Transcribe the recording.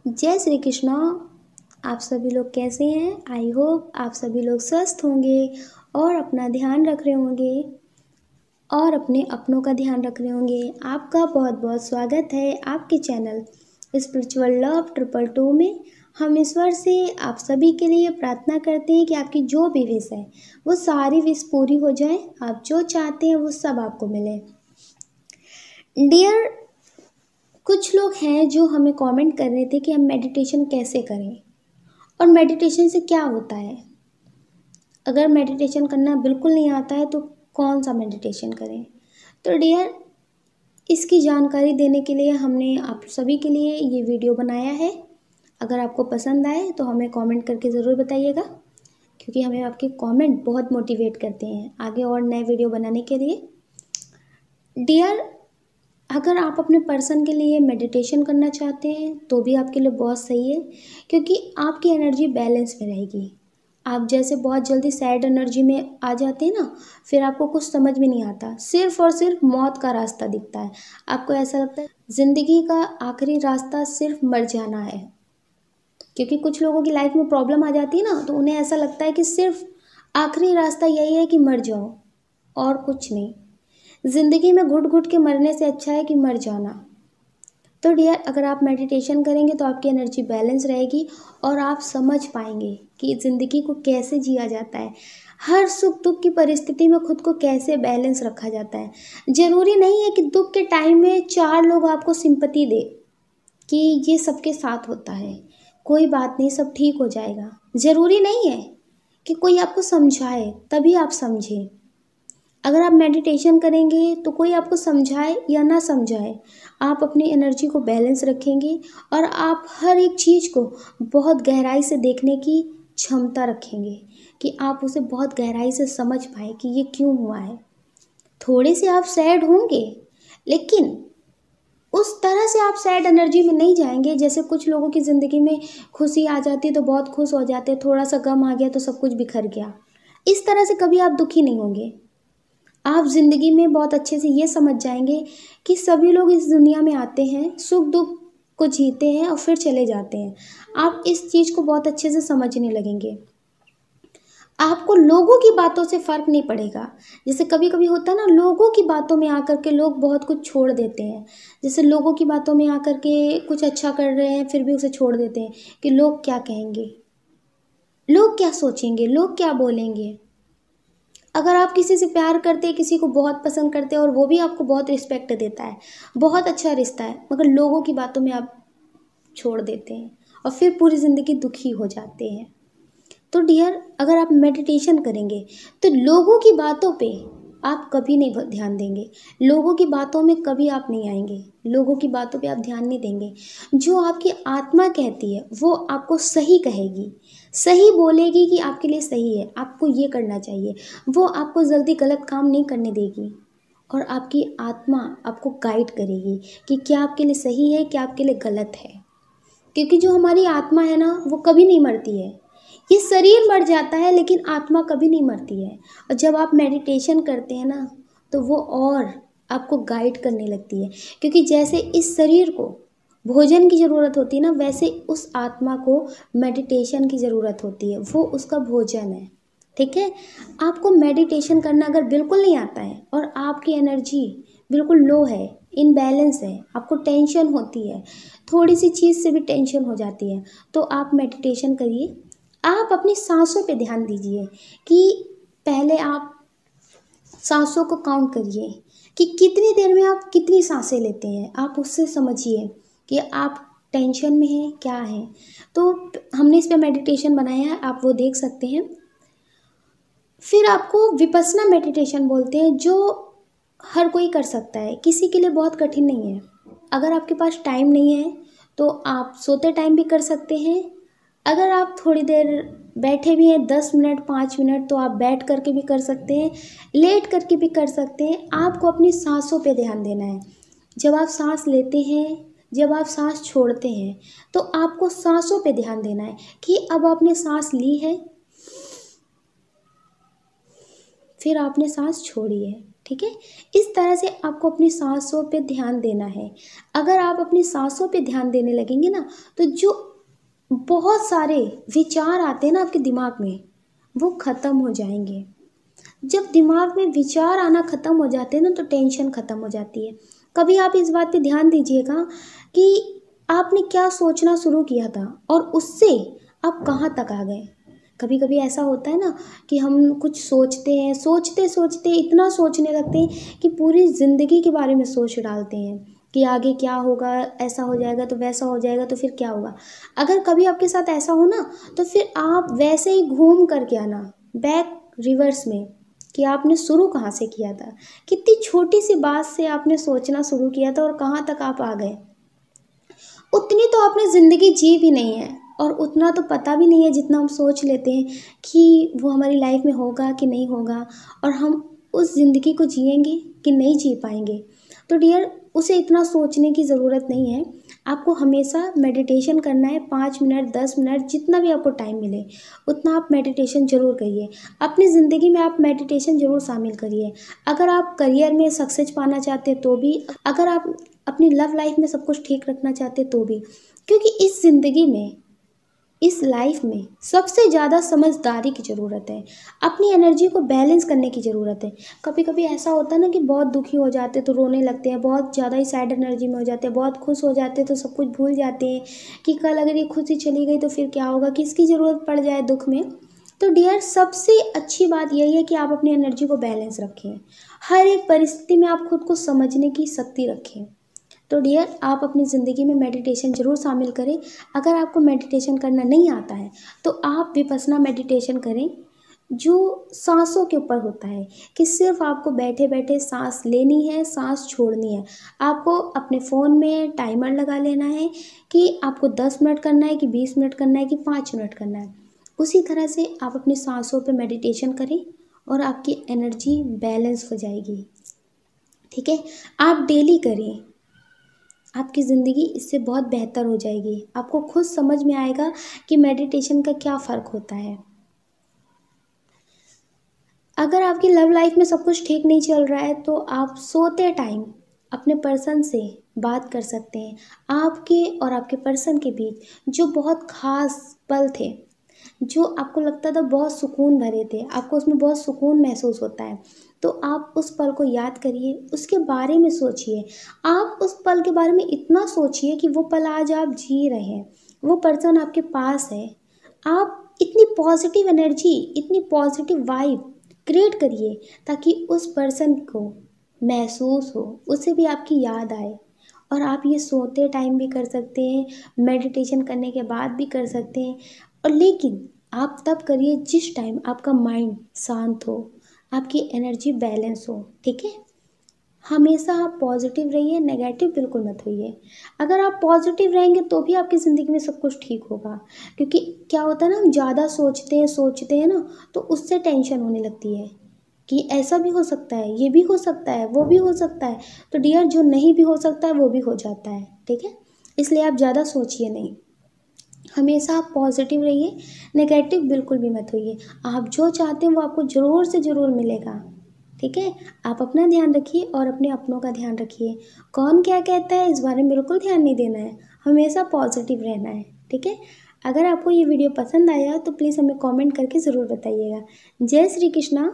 जय श्री कृष्णा। आप सभी लोग कैसे हैं? आई होप आप सभी लोग स्वस्थ होंगे और अपना ध्यान रख रहे होंगे और अपने अपनों का ध्यान रख रहे होंगे। आपका बहुत बहुत स्वागत है आपके चैनल स्पिरिचुअल लव 222 में। हम ईश्वर से आप सभी के लिए प्रार्थना करते हैं कि आपकी जो भी विश है वो सारी विश पूरी हो जाए। आप जो चाहते हैं वो सब आपको मिले। डियर, कुछ लोग हैं जो हमें कमेंट कर रहे थे कि हम मेडिटेशन कैसे करें और मेडिटेशन से क्या होता है। अगर मेडिटेशन करना बिल्कुल नहीं आता है तो कौन सा मेडिटेशन करें। तो डियर, इसकी जानकारी देने के लिए हमने आप सभी के लिए ये वीडियो बनाया है। अगर आपको पसंद आए तो हमें कमेंट करके ज़रूर बताइएगा, क्योंकि हमें आपके कमेंट बहुत मोटिवेट करते हैं आगे और नए वीडियो बनाने के लिए। डियर, अगर आप अपने पर्सन के लिए मेडिटेशन करना चाहते हैं तो भी आपके लिए बहुत सही है, क्योंकि आपकी एनर्जी बैलेंस में रहेगी। आप जैसे बहुत जल्दी सैड एनर्जी में आ जाते हैं ना, फिर आपको कुछ समझ में नहीं आता, सिर्फ और सिर्फ मौत का रास्ता दिखता है। आपको ऐसा लगता है ज़िंदगी का आखिरी रास्ता सिर्फ मर जाना है, क्योंकि कुछ लोगों की लाइफ में प्रॉब्लम आ जाती है ना, तो उन्हें ऐसा लगता है कि सिर्फ आखिरी रास्ता यही है कि मर जाओ और कुछ नहीं। ज़िंदगी में घुट घुट के मरने से अच्छा है कि मर जाना। तो डियर, अगर आप मेडिटेशन करेंगे तो आपकी एनर्जी बैलेंस रहेगी और आप समझ पाएंगे कि ज़िंदगी को कैसे जिया जाता है, हर सुख दुख की परिस्थिति में खुद को कैसे बैलेंस रखा जाता है। ज़रूरी नहीं है कि दुख के टाइम में 4 लोग आपको सिंपैथी दे कि ये सबके साथ होता है, कोई बात नहीं सब ठीक हो जाएगा। ज़रूरी नहीं है कि कोई आपको समझाए तभी आप समझें। अगर आप मेडिटेशन करेंगे तो कोई आपको समझाए या ना समझाए, आप अपनी एनर्जी को बैलेंस रखेंगे और आप हर एक चीज़ को बहुत गहराई से देखने की क्षमता रखेंगे कि आप उसे बहुत गहराई से समझ पाए कि ये क्यों हुआ है। थोड़े से आप सैड होंगे, लेकिन उस तरह से आप सैड एनर्जी में नहीं जाएंगे। जैसे कुछ लोगों की ज़िंदगी में खुशी आ जाती है तो बहुत खुश हो जाते हैं, थोड़ा सा गम आ गया तो सब कुछ बिखर गया। इस तरह से कभी आप दुखी नहीं होंगे। आप ज़िंदगी में बहुत अच्छे से ये समझ जाएंगे कि सभी लोग इस दुनिया में आते हैं, सुख दुख को जीते हैं और फिर चले जाते हैं। आप इस चीज़ को बहुत अच्छे से समझने लगेंगे। आपको लोगों की बातों से फ़र्क नहीं पड़ेगा। जैसे कभी कभी होता है ना, लोगों की बातों में आकर के लोग बहुत कुछ छोड़ देते हैं। जैसे लोगों की बातों में आकर के कुछ अच्छा कर रहे हैं फिर भी उसे छोड़ देते हैं कि लोग क्या कहेंगे, लोग क्या सोचेंगे, लोग क्या बोलेंगे। अगर आप किसी से प्यार करते हैं, किसी को बहुत पसंद करते हैं और वो भी आपको बहुत रिस्पेक्ट देता है, बहुत अच्छा रिश्ता है, मगर लोगों की बातों में आप छोड़ देते हैं और फिर पूरी ज़िंदगी दुखी हो जाते हैं। तो डियर, अगर आप मेडिटेशन करेंगे तो लोगों की बातों पे आप कभी नहीं ध्यान देंगे, लोगों की बातों में कभी आप नहीं आएंगे, लोगों की बातों पे आप ध्यान नहीं देंगे। जो आपकी आत्मा कहती है वो आपको सही कहेगी, सही बोलेगी कि आपके लिए सही है, आपको ये करना चाहिए। वो आपको जल्दी गलत काम नहीं करने देगी और आपकी आत्मा आपको गाइड करेगी कि क्या आपके लिए सही है, क्या आपके लिए गलत है। क्योंकि जो हमारी आत्मा है ना, वो कभी नहीं मरती है। ये शरीर मर जाता है लेकिन आत्मा कभी नहीं मरती है। और जब आप मेडिटेशन करते हैं ना, तो वो और आपको गाइड करने लगती है, क्योंकि जैसे इस शरीर को भोजन की ज़रूरत होती है ना, वैसे उस आत्मा को मेडिटेशन की ज़रूरत होती है, वो उसका भोजन है। ठीक है। आपको मेडिटेशन करना अगर बिल्कुल नहीं आता है और आपकी एनर्जी बिल्कुल लो है, इनबैलेंस है, आपको टेंशन होती है, थोड़ी सी चीज़ से भी टेंशन हो जाती है, तो आप मेडिटेशन करिए। आप अपनी सांसों पे ध्यान दीजिए कि पहले आप सांसों को काउंट करिए कि कितनी देर में आप कितनी सांसें लेते हैं। आप उससे समझिए कि आप टेंशन में हैं क्या है। तो हमने इस पे मेडिटेशन बनाया है, आप वो देख सकते हैं। फिर आपको विपस्सना मेडिटेशन बोलते हैं, जो हर कोई कर सकता है, किसी के लिए बहुत कठिन नहीं है। अगर आपके पास टाइम नहीं है तो आप सोते टाइम भी कर सकते हैं। अगर आप थोड़ी देर बैठे भी हैं, 10 मिनट 5 मिनट, तो आप बैठ करके भी कर सकते हैं, लेट करके भी कर सकते हैं। आपको अपनी सांसों पे ध्यान देना है। जब आप सांस लेते हैं, जब आप सांस छोड़ते हैं, तो आपको सांसों पे ध्यान देना है कि अब आपने सांस ली है, फिर आपने सांस छोड़ी है। ठीक है। इस तरह से आपको अपनी सांसों पे ध्यान देना है। अगर आप अपनी सांसों पे ध्यान देने लगेंगे ना, तो जो बहुत सारे विचार आते हैं ना आपके दिमाग में, वो ख़त्म हो जाएंगे। जब दिमाग में विचार आना ख़त्म हो जाते हैं ना, तो टेंशन ख़त्म हो जाती है। कभी आप इस बात पे ध्यान दीजिएगा कि आपने क्या सोचना शुरू किया था और उससे आप कहाँ तक आ गए। कभी कभी ऐसा होता है ना कि हम कुछ सोचते हैं, सोचते सोचते इतना सोचने लगते हैं कि पूरी ज़िंदगी के बारे में सोच डालते हैं कि आगे क्या होगा, ऐसा हो जाएगा तो वैसा हो जाएगा तो फिर क्या होगा। अगर कभी आपके साथ ऐसा हो ना, तो फिर आप वैसे ही घूम करके आना बैक रिवर्स में, कि आपने शुरू कहाँ से किया था, कितनी छोटी सी बात से आपने सोचना शुरू किया था और कहाँ तक आप आ गए। उतनी तो आपने ज़िंदगी जी भी नहीं है और उतना तो पता भी नहीं है जितना हम सोच लेते हैं कि वो हमारी लाइफ में होगा कि नहीं होगा, और हम उस ज़िंदगी को जिएंगे कि नहीं जी पाएंगे। तो डियर, उसे इतना सोचने की ज़रूरत नहीं है। आपको हमेशा मेडिटेशन करना है, 5 मिनट 10 मिनट जितना भी आपको टाइम मिले उतना आप मेडिटेशन ज़रूर करिए। अपनी ज़िंदगी में आप मेडिटेशन ज़रूर शामिल करिए। अगर आप करियर में सक्सेस पाना चाहते हैं तो भी, अगर आप अपनी लव लाइफ में सब कुछ ठीक रखना चाहते तो भी, क्योंकि इस ज़िंदगी में, इस लाइफ में सबसे ज़्यादा समझदारी की ज़रूरत है। अपनी एनर्जी को बैलेंस करने की ज़रूरत है। कभी कभी ऐसा होता है ना कि बहुत दुखी हो जाते तो रोने लगते हैं, बहुत ज़्यादा ही सैड एनर्जी में हो जाते हैं, बहुत खुश हो जाते हैं तो सब कुछ भूल जाते हैं कि कल अगर ये खुशी चली गई तो फिर क्या होगा, किसकी ज़रूरत पड़ जाए दुख में। तो डियर, सबसे अच्छी बात यही है कि आप अपनी एनर्जी को बैलेंस रखें। हर एक परिस्थिति में आप खुद को समझने की शक्ति रखें। तो डियर, आप अपनी ज़िंदगी में मेडिटेशन ज़रूर शामिल करें। अगर आपको मेडिटेशन करना नहीं आता है तो आप विपस्सना मेडिटेशन करें, जो सांसों के ऊपर होता है, कि सिर्फ आपको बैठे बैठे सांस लेनी है, सांस छोड़नी है। आपको अपने फ़ोन में टाइमर लगा लेना है कि आपको 10 मिनट करना है कि 20 मिनट करना है कि 5 मिनट करना है। उसी तरह से आप अपनी सांसों पे मेडिटेशन करें और आपकी एनर्जी बैलेंस हो जाएगी। ठीक है, आप डेली करें, आपकी ज़िंदगी इससे बहुत बेहतर हो जाएगी। आपको खुद समझ में आएगा कि मेडिटेशन का क्या फ़र्क होता है। अगर आपकी लव लाइफ में सब कुछ ठीक नहीं चल रहा है तो आप सोते टाइम अपने पर्सन से बात कर सकते हैं। आपके और आपके पर्सन के बीच जो बहुत ख़ास पल थे, जो आपको लगता था बहुत सुकून भरे थे, आपको उसमें बहुत सुकून महसूस होता है, तो आप उस पल को याद करिए, उसके बारे में सोचिए। आप उस पल के बारे में इतना सोचिए कि वो पल आज आप जी रहे हैं, वो पर्सन आपके पास है। आप इतनी पॉजिटिव एनर्जी, इतनी पॉजिटिव वाइब क्रिएट करिए ताकि उस पर्सन को महसूस हो, उसे भी आपकी याद आए। और आप ये सोते टाइम भी कर सकते हैं, मेडिटेशन करने के बाद भी कर सकते हैं। और लेकिन आप तब करिए जिस टाइम आपका माइंड शांत हो, आपकी एनर्जी बैलेंस हो। ठीक है, हमेशा आप पॉजिटिव रहिए, नेगेटिव बिल्कुल मत होइए। अगर आप पॉजिटिव रहेंगे तो भी आपकी ज़िंदगी में सब कुछ ठीक होगा। क्योंकि क्या होता है ना, हम ज़्यादा सोचते हैं ना, तो उससे टेंशन होने लगती है कि ऐसा भी हो सकता है, ये भी हो सकता है, वो भी हो सकता है। तो डियर, जो नहीं भी हो सकता है वो भी हो जाता है। ठीक है, इसलिए आप ज़्यादा सोचिए नहीं, हमेशा आप पॉजिटिव रहिए, नेगेटिव बिल्कुल भी मत होइए। आप जो चाहते हैं वो आपको ज़रूर से ज़रूर मिलेगा। ठीक है, आप अपना ध्यान रखिए और अपने अपनों का ध्यान रखिए। कौन क्या कहता है इस बारे में बिल्कुल ध्यान नहीं देना है, हमेशा पॉजिटिव रहना है। ठीक है, अगर आपको ये वीडियो पसंद आया तो प्लीज़ हमें कमेंट करके ज़रूर बताइएगा। जय श्री कृष्णा।